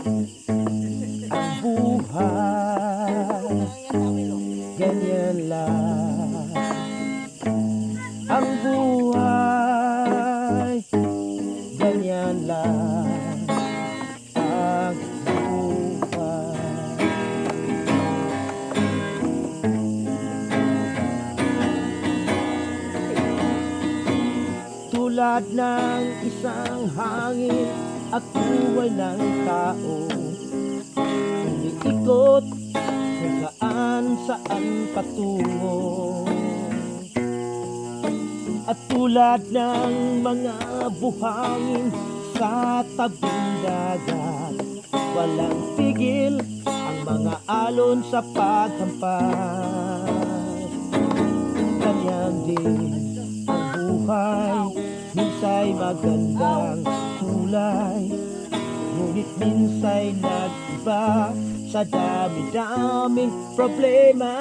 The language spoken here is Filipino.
Ang buhay, ganyan lang. Ang buhay, ganyan lang. Ang buhay. Tulad ng isang hangin at buhay ng tao, umiikot kung saan patungo. At tulad ng mga buhangin sa tabing dagat, walang tigil ang mga alon sa paghampas. Ganyan din ang buhay, minsa'y magandang kulay, ngunit minsa'y nag-iba sa dami-daming problema.